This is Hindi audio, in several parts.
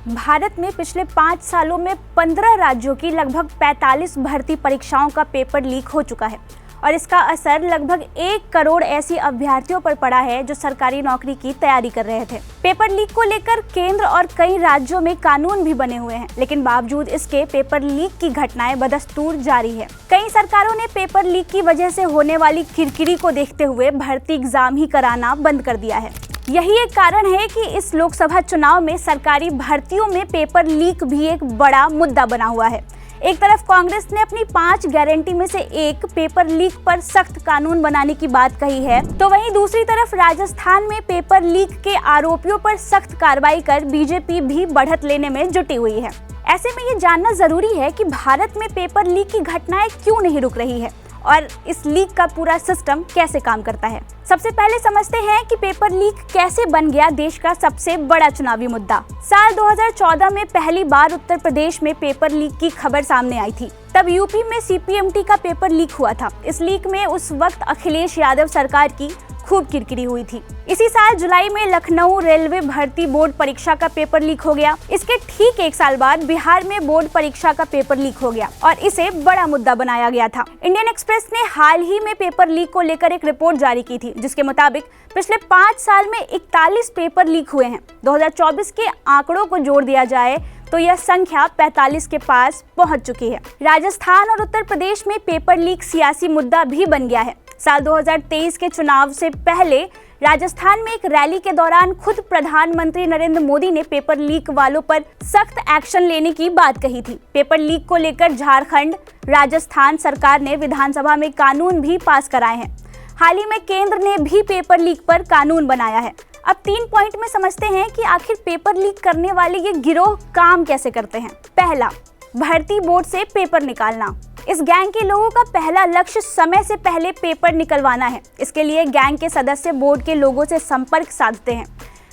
भारत में पिछले 5 सालों में 15 राज्यों की लगभग 45 भर्ती परीक्षाओं का पेपर लीक हो चुका है और इसका असर लगभग 1 करोड़ ऐसी अभ्यर्थियों पर पड़ा है जो सरकारी नौकरी की तैयारी कर रहे थे। पेपर लीक को लेकर केंद्र और कई राज्यों में कानून भी बने हुए हैं, लेकिन बावजूद इसके पेपर लीक की घटनाएं बदस्तूर जारी है। कई सरकारों ने पेपर लीक की वजह से होने वाली किरकिरी को देखते हुए भर्ती एग्जाम ही कराना बंद कर दिया है। यही एक कारण है कि इस लोकसभा चुनाव में सरकारी भर्तियों में पेपर लीक भी एक बड़ा मुद्दा बना हुआ है। एक तरफ कांग्रेस ने अपनी 5 गारंटी में से एक पेपर लीक पर सख्त कानून बनाने की बात कही है, तो वहीं दूसरी तरफ राजस्थान में पेपर लीक के आरोपियों पर सख्त कार्रवाई कर बीजेपी भी बढ़त लेने में जुटी हुई है। ऐसे में ये जानना जरूरी है कि भारत में पेपर लीक की घटनाएं क्यों नहीं रुक रही है और इस लीक का पूरा सिस्टम कैसे काम करता है। सबसे पहले समझते हैं कि पेपर लीक कैसे बन गया देश का सबसे बड़ा चुनावी मुद्दा। साल 2014 में पहली बार उत्तर प्रदेश में पेपर लीक की खबर सामने आई थी। तब यूपी में CPMT का पेपर लीक हुआ था। इस लीक में उस वक्त अखिलेश यादव सरकार की खूब किरकिरी हुई थी। इसी साल जुलाई में लखनऊ रेलवे भर्ती बोर्ड परीक्षा का पेपर लीक हो गया। इसके ठीक 1 साल बाद बिहार में बोर्ड परीक्षा का पेपर लीक हो गया और इसे बड़ा मुद्दा बनाया गया था। इंडियन एक्सप्रेस ने हाल ही में पेपर लीक को लेकर एक रिपोर्ट जारी की थी, जिसके मुताबिक पिछले 5 साल में 41 पेपर लीक हुए हैं। 2024 के आंकड़ों को जोड़ दिया जाए तो यह संख्या 45 के पास पहुंच चुकी है। राजस्थान और उत्तर प्रदेश में पेपर लीक सियासी मुद्दा भी बन गया है। साल 2023 के चुनाव से पहले राजस्थान में एक रैली के दौरान खुद प्रधानमंत्री नरेंद्र मोदी ने पेपर लीक वालों पर सख्त एक्शन लेने की बात कही थी। पेपर लीक को लेकर झारखंड, राजस्थान सरकार ने विधानसभा में कानून भी पास कराए हैं। हाल ही में केंद्र ने भी पेपर लीक पर कानून बनाया है। अब 3 पॉइंट में समझते हैं कि आखिर पेपर लीक करने वाले ये गिरोह काम कैसे करते हैं। पहला, भर्ती बोर्ड से पेपर निकालना। इस गैंग के लोगों का पहला लक्ष्य समय से पहले पेपर निकलवाना है। इसके लिए गैंग के सदस्य बोर्ड के लोगों से संपर्क साधते हैं।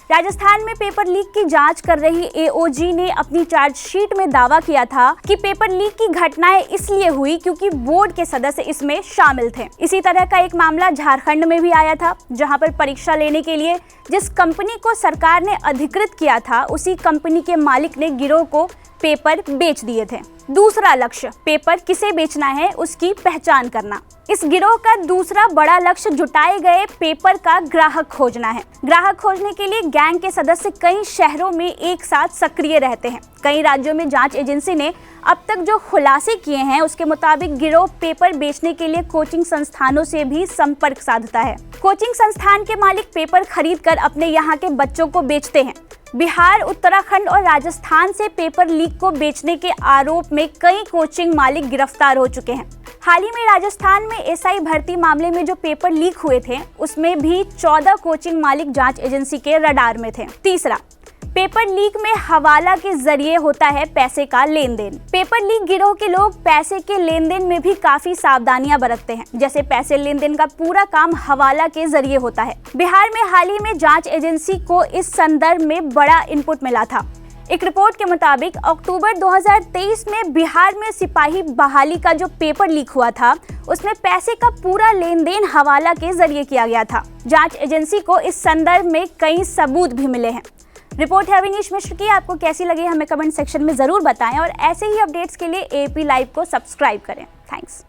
राजस्थान में पेपर लीक की जांच कर रही AOG ने अपनी चार्जशीट में दावा किया था कि पेपर लीक की घटनाएं इसलिए हुई क्योंकि बोर्ड के सदस्य इसमें शामिल थे। इसी तरह का एक मामला झारखंड में भी आया था, जहां पर परीक्षा लेने के लिए जिस कंपनी को सरकार ने अधिकृत किया था, उसी कंपनी के मालिक ने गिरोह को पेपर बेच दिए थे। दूसरा लक्ष्य, पेपर किसे बेचना है उसकी पहचान करना। इस गिरोह का दूसरा बड़ा लक्ष्य जुटाए गए पेपर का ग्राहक खोजना है। ग्राहक खोजने के लिए गैंग के सदस्य कई शहरों में एक साथ सक्रिय रहते हैं। कई राज्यों में जांच एजेंसी ने अब तक जो खुलासे किए हैं उसके मुताबिक गिरोह पेपर बेचने के लिए कोचिंग संस्थानों से भी संपर्क साधता है। कोचिंग संस्थान के मालिक पेपर खरीद कर अपने यहाँ के बच्चों को बेचते हैं। बिहार, उत्तराखंड और राजस्थान से पेपर लीक को बेचने के आरोप में कई कोचिंग मालिक गिरफ्तार हो चुके हैं। हाल ही में राजस्थान में SI भर्ती मामले में जो पेपर लीक हुए थे, उसमें भी 14 कोचिंग मालिक जांच एजेंसी के रडार में थे। तीसरा, पेपर लीक में हवाला के जरिए होता है पैसे का लेन देन। पेपर लीक गिरोह के लोग पैसे के लेन देन में भी काफी सावधानियां बरतते हैं। जैसे पैसे लेन देन का पूरा काम हवाला के जरिए होता है। बिहार में हाल ही में जांच एजेंसी को इस संदर्भ में बड़ा इनपुट मिला था। एक रिपोर्ट के मुताबिक अक्टूबर 2023 में बिहार में सिपाही बहाली का जो पेपर लीक हुआ था, उसमें पैसे का पूरा लेन देन हवाला के जरिए किया गया था। जांच एजेंसी को इस संदर्भ में कई सबूत भी मिले हैं। रिपोर्ट है विनीश मिश्र की। आपको कैसी लगी हमें कमेंट सेक्शन में जरूर बताएं और ऐसे ही अपडेट्स के लिए AP लाइव को सब्सक्राइब करें। थैंक्स।